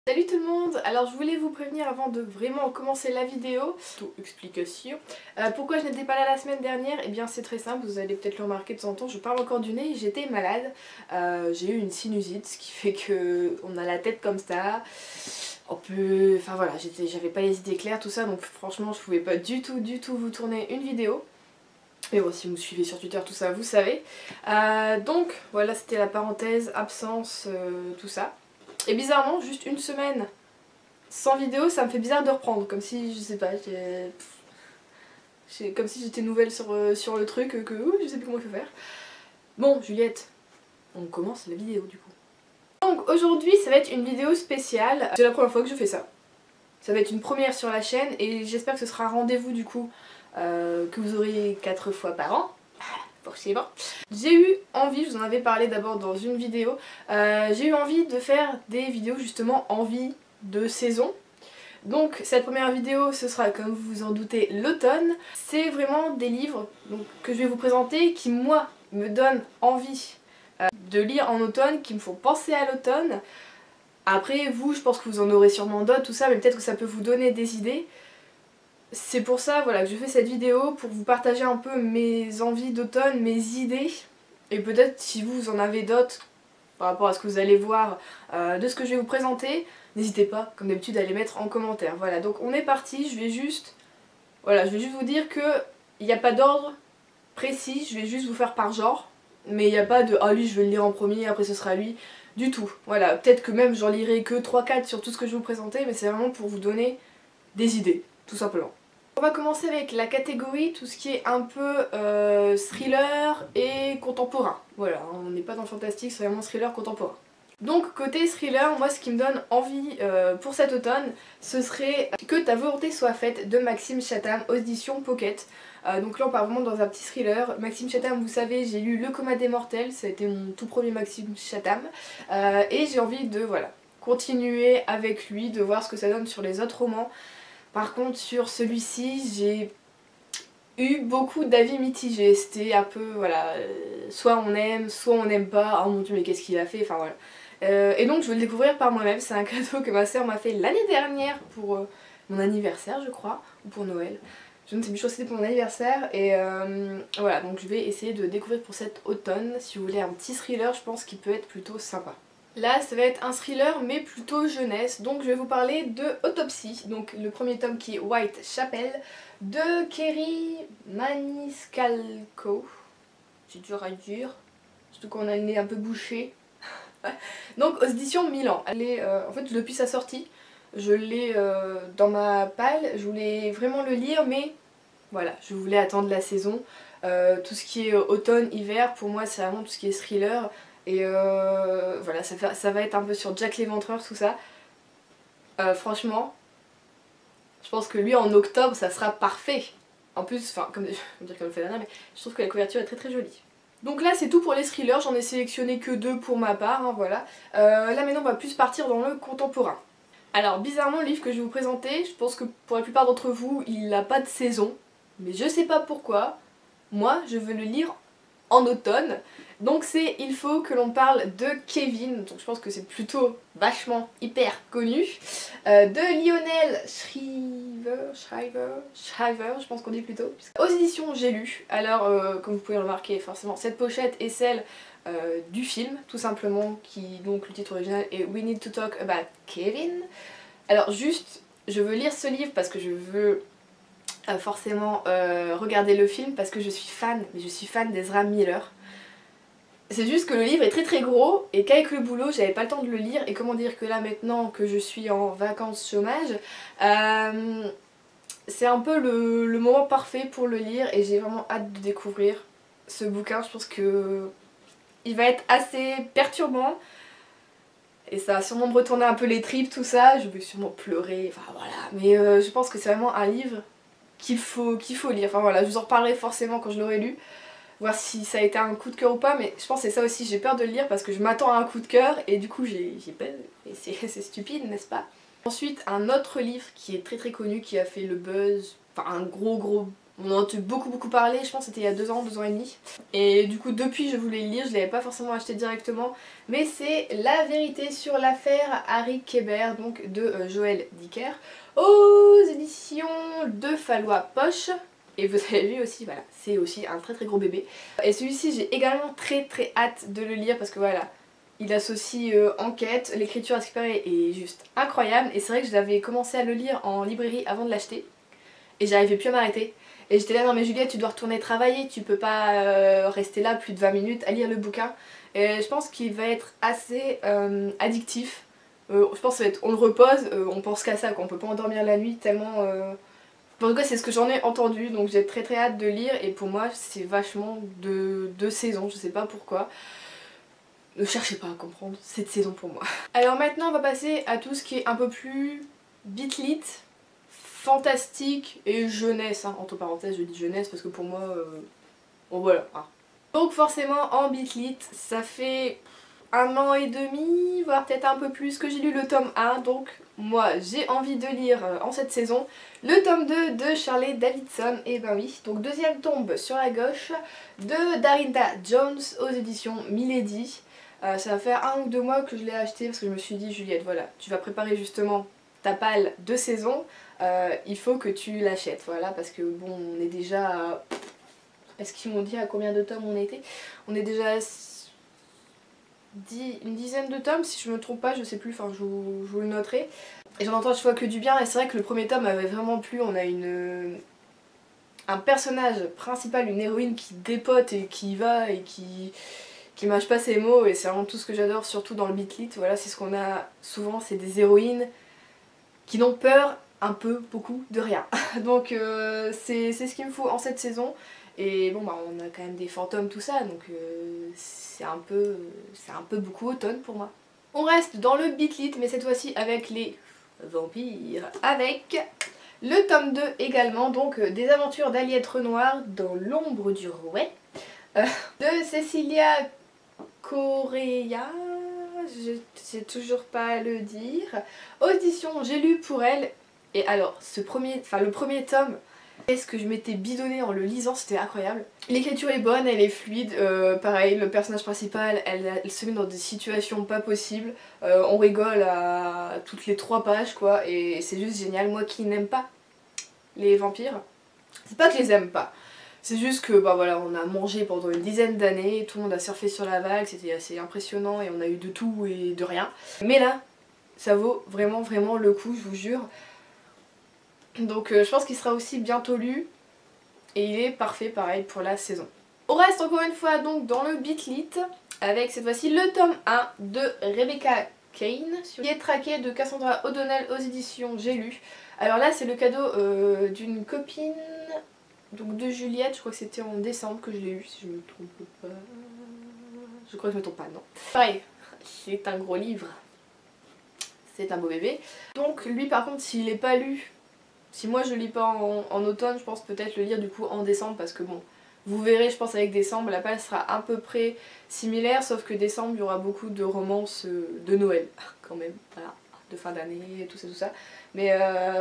Salut tout le monde. Alors je voulais vous prévenir avant de vraiment commencer la vidéo, tout explication, pourquoi je n'étais pas là la semaine dernière. Et bien c'est très simple, vous allez peut-être le remarquer de temps en temps, je parle encore du nez, j'étais malade, j'ai eu une sinusite, ce qui fait que on a la tête comme ça, on peut, enfin voilà, j'avais pas les idées claires tout ça, donc franchement je pouvais pas du tout vous tourner une vidéo. Mais bon, si vous me suivez sur Twitter, tout ça, vous savez. Donc voilà, c'était la parenthèse, absence, tout ça. Et bizarrement, juste une semaine sans vidéo, ça me fait bizarre de reprendre. Comme si, je sais pas, comme si j'étais nouvelle sur le truc, je sais plus comment il faut faire. Bon, Juliette, on commence la vidéo du coup. Donc aujourd'hui, ça va être une vidéo spéciale. C'est la première fois que je fais ça. Ça va être une première sur la chaîne et j'espère que ce sera un rendez-vous du coup que vous aurez 4 fois par an. Forcément. J'ai eu envie, je vous en avais parlé d'abord dans une vidéo, j'ai eu envie de faire des vidéos justement envie de saison. Donc cette première vidéo ce sera, comme vous vous en doutez, l'automne. C'est vraiment des livres que je vais vous présenter qui moi me donnent envie de lire en automne, qui me font penser à l'automne. Après vous, je pense que vous en aurez sûrement d'autres, tout ça, mais peut-être que ça peut vous donner des idées. C'est pour ça voilà, que je fais cette vidéo, pour vous partager un peu mes envies d'automne, mes idées. Et peut-être si vous en avez d'autres par rapport à ce que vous allez voir de ce que je vais vous présenter, n'hésitez pas, comme d'habitude, à les mettre en commentaire. Voilà, donc on est parti, je vais juste vous dire que il n'y a pas d'ordre précis, je vais juste vous faire par genre. Mais il n'y a pas de « ah lui je vais le lire en premier, après ce sera lui » du tout. Voilà, peut-être que même j'en lirai que 3-4 sur tout ce que je vais vous présenter, mais c'est vraiment pour vous donner des idées, tout simplement. On va commencer avec la catégorie, tout ce qui est un peu thriller et contemporain. Voilà, on n'est pas dans le fantastique, c'est vraiment thriller contemporain. Donc côté thriller, moi ce qui me donne envie pour cet automne, ce serait Que ta volonté soit faite de Maxime Chatham aux éditions Pocket. Donc là on part vraiment dans un petit thriller. Maxime Chatham, vous savez, j'ai lu Le Coma des Mortels, ça a été mon tout premier Maxime Chatham. Et j'ai envie de continuer avec lui, de voir ce que ça donne sur les autres romans. Par contre sur celui-ci j'ai eu beaucoup d'avis mitigés, c'était un peu voilà, soit on aime, soit on n'aime pas, oh mon dieu mais qu'est-ce qu'il a fait, enfin voilà. Et donc je veux le découvrir par moi-même, c'est un cadeau que ma soeur m'a fait l'année dernière pour mon anniversaire je crois, ou pour Noël. Je ne sais plus, je crois que c'était pour mon anniversaire et voilà, donc je vais essayer de découvrir pour cet automne. Si vous voulez un petit thriller, je pense qu'il peut être plutôt sympa. Là ça va être un thriller mais plutôt jeunesse, donc je vais vous parler de Autopsie, donc le premier tome qui est Whitechapel de Kerry Maniscalco. C'est dur à dire, surtout qu'on a le nez un peu bouché. Donc aux éditions Milan. Elle est, en fait depuis sa sortie, je l'ai dans ma palle, je voulais vraiment le lire mais voilà, je voulais attendre la saison. Tout ce qui est automne, hiver, pour moi c'est vraiment tout ce qui est thriller. Et voilà, ça va être un peu sur Jack l'Éventreur, tout ça. Franchement, je pense que lui en octobre ça sera parfait. En plus, enfin, comme je vais dire comme le fait Lana, mais je trouve que la couverture est très jolie. Donc là c'est tout pour les thrillers, j'en ai sélectionné que 2 pour ma part, hein, voilà. Là maintenant on va plus partir dans le contemporain. Alors bizarrement le livre que je vais vous présenter, je pense que pour la plupart d'entre vous il n'a pas de saison. Mais je sais pas pourquoi, moi je veux le lire en automne. Donc c'est Il faut que l'on parle de Kevin, donc je pense que c'est plutôt vachement hyper connu, de Lionel Shriver, je pense qu'on dit plutôt. Aux éditions J'ai lu, alors comme vous pouvez le remarquer forcément, cette pochette est celle du film, tout simplement, qui donc le titre original est We Need to Talk About Kevin. Alors juste, je veux lire ce livre parce que je veux forcément regarder le film parce que je suis fan, mais je suis fan d'Ezra Miller. C'est juste que le livre est très gros et qu'avec le boulot j'avais pas le temps de le lire et comment dire que là maintenant que je suis en vacances chômage, c'est un peu le moment parfait pour le lire et j'ai vraiment hâte de découvrir ce bouquin. Je pense que il va être assez perturbant et ça va sûrement me retourner un peu les tripes, tout ça, je vais sûrement pleurer, enfin voilà, mais je pense que c'est vraiment un livre qu'il faut lire, enfin voilà, je vous en reparlerai forcément quand je l'aurai lu, voir si ça a été un coup de cœur ou pas, mais je pense que c'est ça aussi, j'ai peur de le lire parce que je m'attends à un coup de cœur et du coup j'ai peur, et c'est stupide, n'est-ce pas? Ensuite, un autre livre qui est très connu, qui a fait le buzz, enfin un gros On en a entendu beaucoup parler, je pense que c'était il y a 2 ans et demi. Et du coup depuis je voulais le lire, je l'avais pas forcément acheté directement. Mais c'est La vérité sur l'affaire Harry Kéber, donc de Joël Dicker, aux éditions de Fallois Poche. Et vous avez vu aussi, voilà, c'est aussi un très gros bébé. Et celui-ci j'ai également très hâte de le lire parce que voilà, il associe enquête, l'écriture aspirée est juste incroyable. Et c'est vrai que j'avais commencé à le lire en librairie avant de l'acheter. Et j'arrivais plus à m'arrêter. Et j'étais là, non mais Juliette, tu dois retourner travailler, tu peux pas rester là plus de 20 minutes à lire le bouquin. Et je pense qu'il va être assez addictif. Je pense que ça va être, on le repose, on pense qu'à ça, qu'on peut pas endormir la nuit tellement... En tout cas c'est ce que j'en ai entendu, donc j'ai très hâte de lire. Et pour moi c'est vachement de saison, je sais pas pourquoi. Ne cherchez pas à comprendre, c'est de saison pour moi. Alors maintenant on va passer à tout ce qui est un peu plus bitlit, fantastique et jeunesse, hein. Entre parenthèses je dis jeunesse parce que pour moi, bon voilà. Hein. Donc forcément en bitlit, ça fait 1 an et demi, voire peut-être un peu plus que j'ai lu le tome 1, donc moi j'ai envie de lire en cette saison le tome 2 de Shirley Davidson, et ben oui, donc deuxième tombe sur la gauche de Darynta Jones aux éditions Milady. Ça va faire 1 ou 2 mois que je l'ai acheté parce que je me suis dit Juliette voilà, tu vas préparer justement ta palle de saison, il faut que tu l'achètes, voilà, parce que bon on est déjà à... Est-ce qu'ils m'ont dit à combien de tomes on était? On est déjà à une dizaine de tomes si je me trompe pas, je sais plus, enfin je vous le noterai. Et j'en entends chaque fois que du bien et c'est vrai que le premier tome m'avait vraiment plu, on a un personnage principal, une héroïne qui dépote et qui y va et qui mâche pas ses mots et c'est vraiment tout ce que j'adore, surtout dans le bitlit, voilà, c'est ce qu'on a souvent, c'est des héroïnes qui n'ont peur un peu, beaucoup de rien. Donc c'est ce qu'il me faut en cette saison. Et bon bah on a quand même des fantômes tout ça, donc c'est un peu beaucoup automne pour moi. On reste dans le bitlit mais cette fois-ci avec les vampires, avec le tome 2 également, donc des aventures d'Aliette Renoir dans l'ombre du rouet, de Cecilia Correa, je sais toujours pas le dire, audition j'ai lu pour elle. Et alors le premier tome, qu'est-ce que je m'étais bidonnée en le lisant, c'était incroyable. L'écriture est bonne, elle est fluide, pareil le personnage principal elle se met dans des situations pas possibles, on rigole à toutes les 3 pages quoi, et c'est juste génial. Moi qui n'aime pas les vampires, c'est pas que je les aime pas, c'est juste que bah voilà, on a mangé pendant une dizaine d'années, tout le monde a surfé sur la vague, c'était assez impressionnant et on a eu de tout et de rien. Mais là, ça vaut vraiment le coup, je vous jure. Donc je pense qu'il sera aussi bientôt lu et il est parfait pareil pour la saison. On reste encore une fois donc dans le bitlit avec cette fois-ci le tome 1 de Rebecca Kane, qui est traqué de Cassandra O'Donnell aux éditions J'ai lu. Alors là c'est le cadeau d'une copine, donc de Juliette, je crois que c'était en décembre que je l'ai eu si je me trompe pas. Je crois que je me trompe pas, non. Pareil, c'est un gros livre, c'est un beau bébé. Donc lui par contre s'il n'est pas lu, si moi je le lis pas en automne, je pense peut-être le lire du coup en décembre parce que bon, vous verrez je pense avec décembre la page sera à peu près similaire sauf que décembre il y aura beaucoup de romances de Noël quand même, voilà, de fin d'année, tout ça. Mais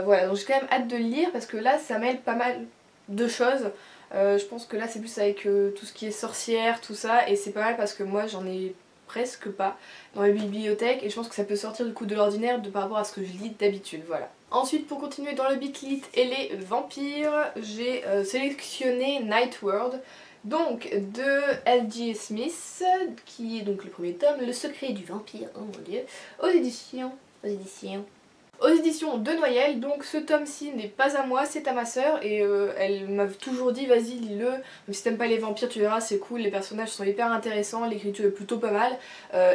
voilà, donc j'ai quand même hâte de le lire parce que là ça mêle pas mal de choses. Je pense que là c'est plus avec tout ce qui est sorcière, tout ça, et c'est pas mal parce que moi j'en ai presque pas dans les bibliothèques et je pense que ça peut sortir du coup de l'ordinaire par rapport à ce que je lis d'habitude, voilà. Ensuite pour continuer dans le bitlit et les vampires, j'ai sélectionné Night World, donc de L.J. Smith, qui est donc le premier tome, Le secret du vampire, oh mon dieu, aux éditions de Noyelles. Donc ce tome-ci n'est pas à moi, c'est à ma soeur et elle m'a toujours dit vas-y lis-le, même si t'aimes pas les vampires tu verras c'est cool, les personnages sont hyper intéressants, l'écriture est plutôt pas mal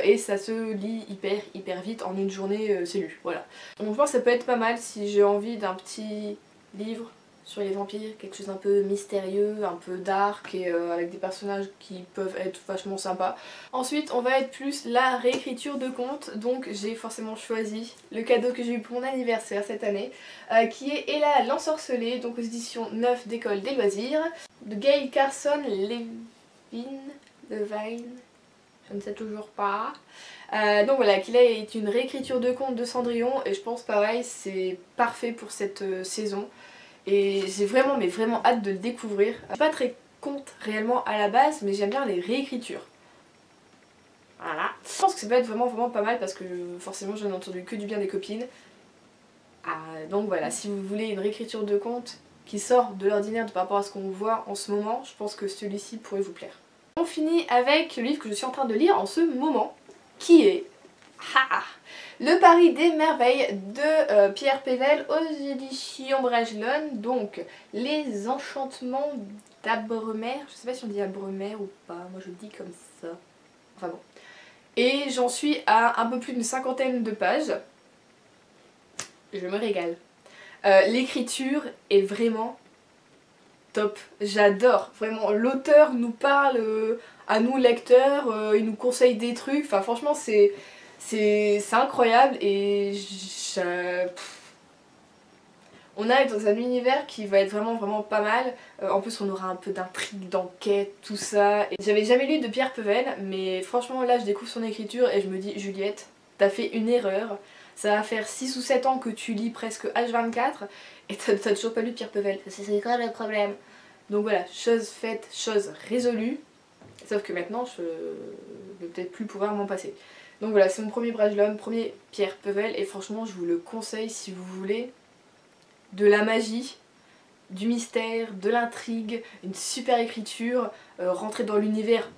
et ça se lit hyper vite, en une journée c'est lu, voilà. Donc je pense que ça peut être pas mal si j'ai envie d'un petit livre sur les vampires, quelque chose un peu mystérieux, un peu dark et avec des personnages qui peuvent être vachement sympas. Ensuite on va être plus la réécriture de contes, donc j'ai forcément choisi le cadeau que j'ai eu pour mon anniversaire cette année, qui est Ella l'ensorcelée, donc aux éditions 9 d'École des loisirs, de Gail Carson Levine, je ne sais toujours pas. Donc voilà, qui là est une réécriture de contes de Cendrillon et je pense pareil c'est parfait pour cette saison. et j'ai vraiment mais vraiment hâte de le découvrir. Je suis pas très conte réellement à la base, mais j'aime bien les réécritures. Voilà. Je pense que ça peut être vraiment pas mal parce que forcément j'en ai entendu que du bien des copines. Donc voilà, si vous voulez une réécriture de conte qui sort de l'ordinaire par rapport à ce qu'on voit en ce moment, je pense que celui-ci pourrait vous plaire. On finit avec le livre que je suis en train de lire en ce moment, qui est Le Paris des merveilles de Pierre Pével aux éditions Brajlon. Donc les enchantements d'Abremer, je sais pas si on dit Abremer ou pas, moi je le dis comme ça. Enfin bon. Et j'en suis à un peu plus d'une cinquantaine de pages. Je me régale. L'écriture est vraiment top. J'adore. Vraiment, l'auteur nous parle à nous lecteurs, il nous conseille des trucs. Enfin franchement c'est incroyable et on est dans un univers qui va être vraiment pas mal. En plus on aura un peu d'intrigue, d'enquête, tout ça. J'avais jamais lu de Pierre Pével, mais franchement là je découvre son écriture et je me dis Juliette, t'as fait une erreur. Ça va faire 6 ou 7 ans que tu lis presque H24 et t'as toujours pas lu de Pierre Pével. C'est quoi le problème? Donc voilà, chose faite, chose résolue. Sauf que maintenant je vais peut-être plus pouvoir m'en passer. Donc voilà, c'est mon premier Brajlon, premier Pierre Pével et franchement je vous le conseille si vous voulez de la magie, du mystère, de l'intrigue, une super écriture, rentrer dans l'univers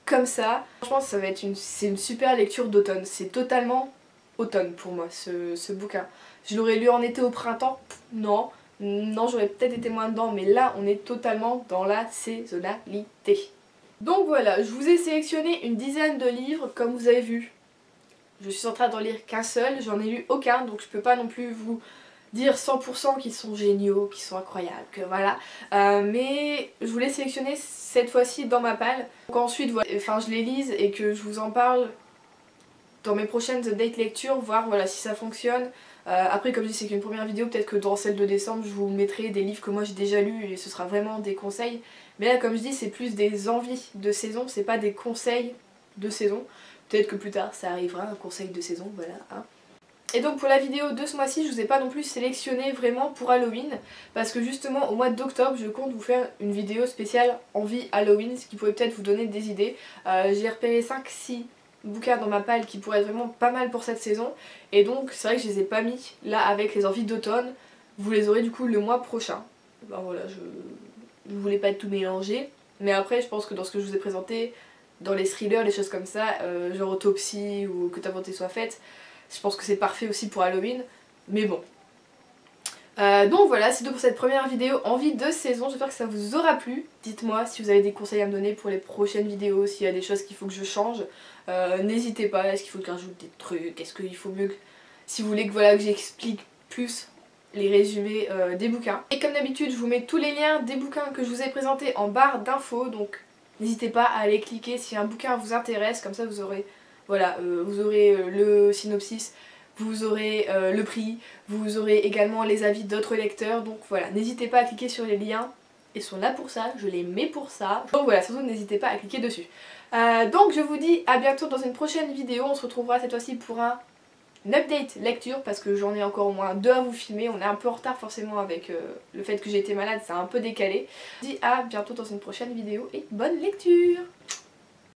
comme ça. Franchement ça va être c'est une super lecture d'automne, c'est totalement automne pour moi ce bouquin. Je l'aurais lu en été au printemps, non, j'aurais peut-être été moins dedans, mais là on est totalement dans la saisonnalité. Donc voilà, je vous ai sélectionné une dizaine de livres comme vous avez vu. Je suis en train d'en lire qu'un seul, j'en ai lu aucun, donc je peux pas non plus vous dire 100% qu'ils sont géniaux, qu'ils sont incroyables, que voilà. Mais je voulais sélectionner cette fois-ci dans ma palle. Donc ensuite, voilà, je les lise et que je vous en parle dans mes prochaines update lectures, voir voilà, si ça fonctionne. Après comme je dis c'est qu'une première vidéo, peut-être que dans celle de décembre je vous mettrai des livres que moi j'ai déjà lus et ce sera vraiment des conseils. Mais là comme je dis c'est plus des envies de saison, c'est pas des conseils de saison. Peut-être que plus tard ça arrivera, un conseil de saison, voilà. Hein. Et donc pour la vidéo de ce mois-ci, je vous ai pas non plus sélectionné vraiment pour Halloween, parce que justement au mois d'octobre je compte vous faire une vidéo spéciale envie Halloween, ce qui pourrait peut-être vous donner des idées. J'ai repéré 5-6 bouquins dans ma palle qui pourraient être vraiment pas mal pour cette saison, et donc c'est vrai que je les ai pas mis là avec les envies d'automne. Vous les aurez du coup le mois prochain. Ben voilà, je voulais pas être tout mélangé, mais après je pense que dans ce que je vous ai présenté, dans les thrillers, les choses comme ça, genre Autopsie ou Que ta volonté soit faite, je pense que c'est parfait aussi pour Halloween, mais bon. Donc voilà, c'est tout pour cette première vidéo envie de saison, j'espère que ça vous aura plu. Dites-moi si vous avez des conseils à me donner pour les prochaines vidéos, s'il y a des choses qu'il faut que je change. N'hésitez pas, est-ce qu'il faut que je rajoute des trucs, est-ce qu'il faut mieux que... Si vous voulez que, voilà, que j'explique plus les résumés des bouquins. Et comme d'habitude, je vous mets tous les liens des bouquins que je vous ai présentés en barre d'infos, donc n'hésitez pas à aller cliquer si un bouquin vous intéresse, comme ça vous aurez... Voilà, vous aurez le synopsis, vous aurez le prix, vous aurez également les avis d'autres lecteurs. Donc voilà, n'hésitez pas à cliquer sur les liens, ils sont là pour ça, je les mets pour ça. Donc voilà, surtout n'hésitez pas à cliquer dessus. Donc je vous dis à bientôt dans une prochaine vidéo, on se retrouvera cette fois-ci pour une update lecture, parce que j'en ai encore au moins 2 à vous filmer. On est un peu en retard forcément avec le fait que j'ai été malade, ça a un peu décalé. Je vous dis à bientôt dans une prochaine vidéo et bonne lecture!